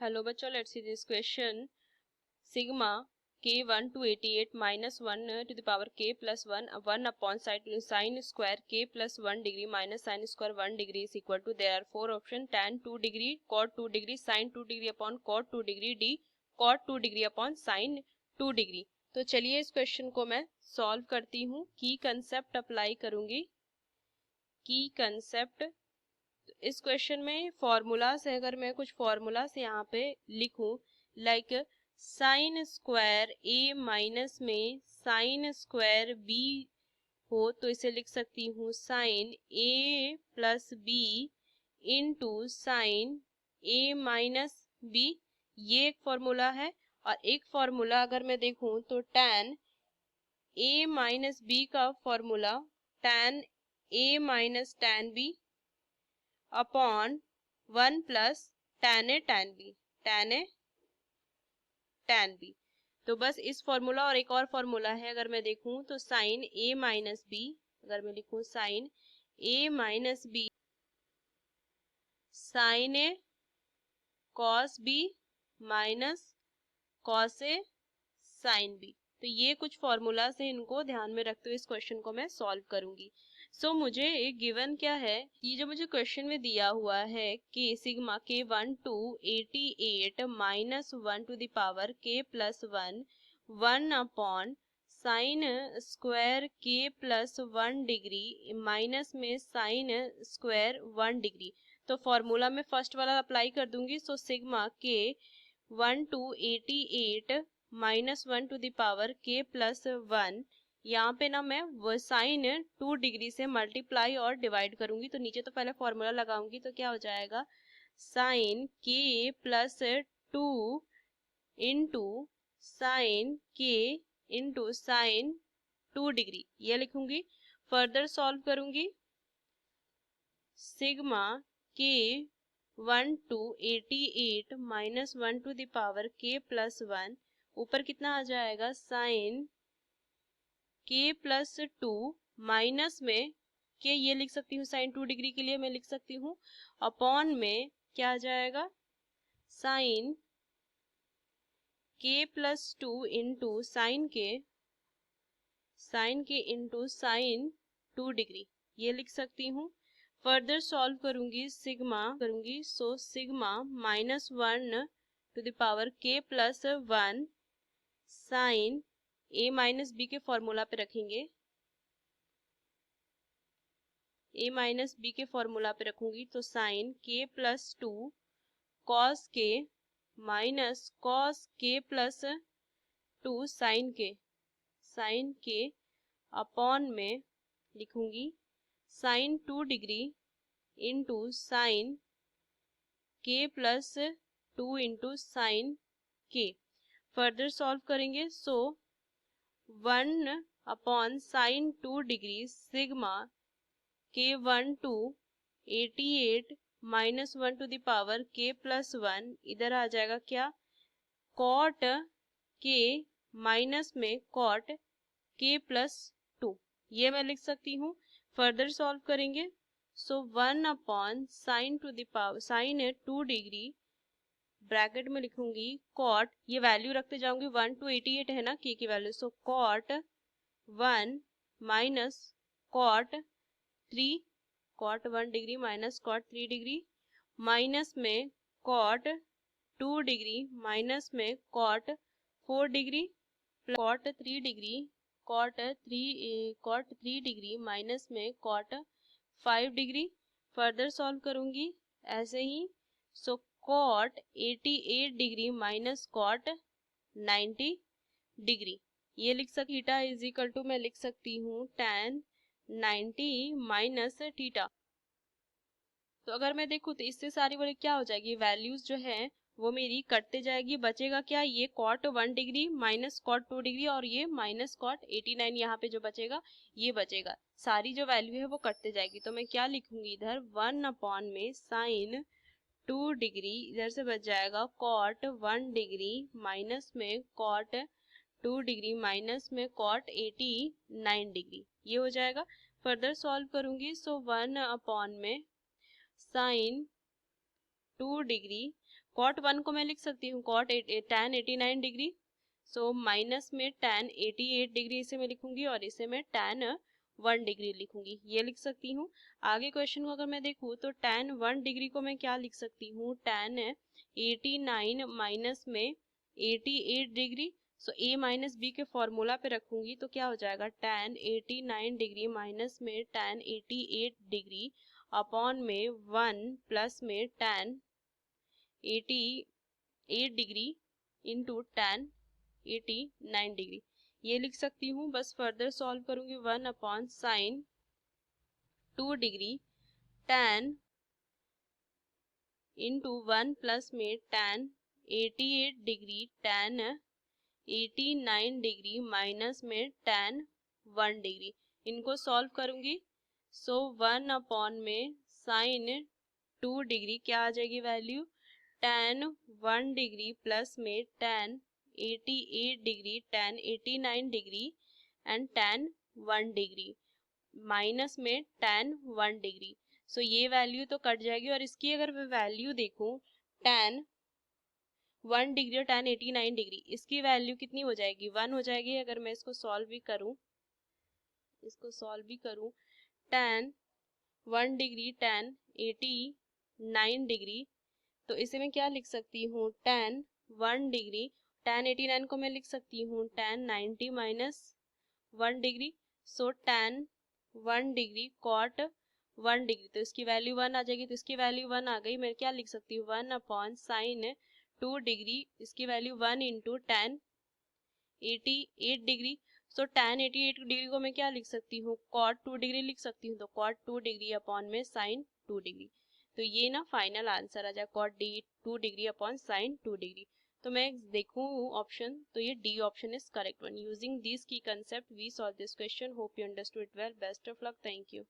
Hello बच्चों, let's see this question. Sigma k1 to 88 minus 1 to the power k plus 1 upon sin square k plus 1 degree minus sin square 1 degree is equal to, there are four options: tan 2 degree, cot 2 degree, sin 2 degree upon cot 2 degree, d cot 2 degree upon sin 2 degree। तो चलिए इस question को मैं solve करती हूँ। की concept apply करूंगी। की कंसेप्ट, इस क्वेश्चन में फॉर्मूला से, अगर मैं कुछ फॉर्मूला से यहाँ पे लिखूं, लाइक साइन स्क्वायर ए माइनस में साइन स्क्वायर बी हो तो इसे लिख सकती हूँ sign A plus B into sine A minus B. ये एक फॉर्मूला है। और एक फॉर्मूला अगर मैं देखूं तो टैन ए माइनस बी का formula tan a minus tan b upon 1 plus tan a tan b, tan a tan b. तो बस इस फॉर्मूला और एक और फॉर्मूला है, अगर मैं देखूं तो साइन ए माइनस बी, अगर मैं लिखूं sign A minus B sign A cos B minus cos A sine B. तो ये कुछ फॉर्मूला से इनको ध्यान में रखते हुए इस क्वेश्चन को मैं सॉल्व करूंगी। सो मुझे एक गिवन क्या है, ये जो मुझे क्वेश्चन में दिया हुआ है कि sigma k 1 to 88 minus 1 to the power k plus 1 upon sine square k plus 1 degree minus में साइन स्क्वायर 1 डिग्री। तो फॉर्मूला में फर्स्ट वाला अप्लाई कर दूंगी। So sigma k 1 to 88 minus 1 to the power k plus 1, यहाँ पे ना मैं साइन 2 डिग्री से मल्टीप्लाई और डिवाइड करूंगी। तो नीचे तो पहले फॉर्मूला लगाऊंगी, तो क्या हो जाएगा sine k plus 2 into sine k into sine 2 degree, ये लिखूंगी। फर्दर सॉल्व करूंगी। Sigma k 1 to 88 minus 1 to the power k plus 1, ऊपर कितना आ जाएगा साइन के प्लस 2 माइनस में के, ये लिख सकती हूँ साइन 2 डिग्री के लिए मैं लिख सकती हूँ, अपॉन में क्या आ जाएगा sine k plus 2 into sine k into sine 2 degree, ये लिख सकती हूँ। फर्दर सॉल्व करूंगी, सिग्मा करूंगी। So sigma minus 1 to the power k plus 1 sine A minus B के फॉर्मूला पे रखेंगे, ए माइनस बी के फॉर्मूला पे रखूंगी। तो sine k plus 2 cos k minus cos k plus 2 sine k upon में लिखूंगी sine 2 degree into sine k plus 2 into sine k. Further solve करेंगे। So 1 upon sine 2 degree sigma k 1 to 88 minus 1 to the power k plus 1, इधर आ जाएगा क्या cot के minus में cot के plus 2, ये मैं लिख सकती हूँ। फर्दर सॉल्व करेंगे। So 1 upon sign to the power sine 2 degree, bracket में लिखूंगी कॉट, ये वैल्यू रखते जाऊंगी 1 टू 88 है ना के की वैल्यू। So cot 1 minus cot 3, cot 1 degree minus cot 3 degree, minus में कॉट 2 डिग्री माइनस में cot 4 degree, cot 3 degree cot 3 degree minus में कॉट 5 डिग्री। फर्दर सॉल्व करूंगी ऐसे ही। So cot 88 degree minus cot 90 degree, ये लिख सकती थीटा इज इक्वल टू, मैं लिख सकती हूँ tan 90 माइनस थीटा। तो अगर मैं देखूँ तो इससे सारी वाली क्या हो जाएगी, वैल्यूज जो है वो मेरी कटते जाएगी। बचेगा क्या, ये cot 1 degree minus cot 2 degree और ये माइनस कॉट 89, यहाँ पे जो बचेगा ये बचेगा। सारी जो वैल्यू है वो कटते जाएगी। तो मैं क्या लिखूंगी इधर 1 अपॉन में साइन 2 डिग्री, इधर से बच जाएगा कॉट 1 डिग्री माइनस में कॉट 2 डिग्री माइनस में कॉट 89 डिग्री, ये हो जाएगा। फर्दर सॉल्व करूंगी। सो 1 अपॉन में साइन 2 डिग्री, कॉट 1 को मैं लिख सकती हूँ cot tan 89 degree, so minus में tan 88 डिग्री इसे मैं लिखूंगी और इसे मैं tan 1 डिग्री लिखूंगी, ये लिख सकती हूँ। आगे क्वेश्चन को अगर मैं देखूँ तो tan 1 डिग्री को मैं क्या लिख सकती हूँ, tan 89 माइनस में 88 degree, so a minus B के फॉर्मूला पे रखूंगी तो क्या हो जाएगा, tan 89 डिग्री माइनस में tan 88 डिग्री अपॉन में 1 प्लस में tan 88 degree into tan 89 degree, ये लिख सकती हूँ। बस फर्दर सॉल्व करूंगी, 1 upon sine 2 degree tan into 1 plus में tan 88 degree tan 89 degree minus में tan 1 डिग्री, इनको सॉल्व करूंगी। सो 1 अपॉन में साइन 2 डिग्री क्या आ जाएगी वैल्यू, tan 1 डिग्री प्लस में tan 88 degree tan 89 degree and tan 1 degree minus में tan 1 डिग्री। सो ये वैल्यू तो कट जाएगी और इसकी अगर मैं वैल्यू देखूं tan 1 डिग्री और tan 89 डिग्री, इसकी वैल्यू कितनी हो जाएगी, 1 हो जाएगी। अगर मैं इसको सॉल्व भी करूं tan 1 डिग्री tan 89 डिग्री, तो इसे मैं क्या लिख सकती हूँ, tan 1 डिग्री tan 89 को मैं लिख सकती हूँ tan 90 माइनस 1 डिग्री, सो tan 1 डिग्री cot 1 डिग्री, तो इसकी वैल्यू 1 आ जाएगी, तो इसकी वैल्यू 1 आ गई। मैं क्या लिख सकती हूँ, 1 अपॉन साइन 2 डिग्री, इसकी वैल्यू 1 इंटू tan 88 डिग्री, सो tan 88 डिग्री को मैं क्या लिख सकती हूँ, cot 2 डिग्री लिख सकती हूँ, तो cot 2 डिग्री अपॉन में sin 2 डिग्री, तो ये ना फाइनल आंसर आ जाए cot 2 degree upon sin 2 degree. तो मैं देखूँ ऑप्शन, तो ये d option is correct one. Using this key concept we solve this question. Hope you understood it well. Best of luck. Thank you.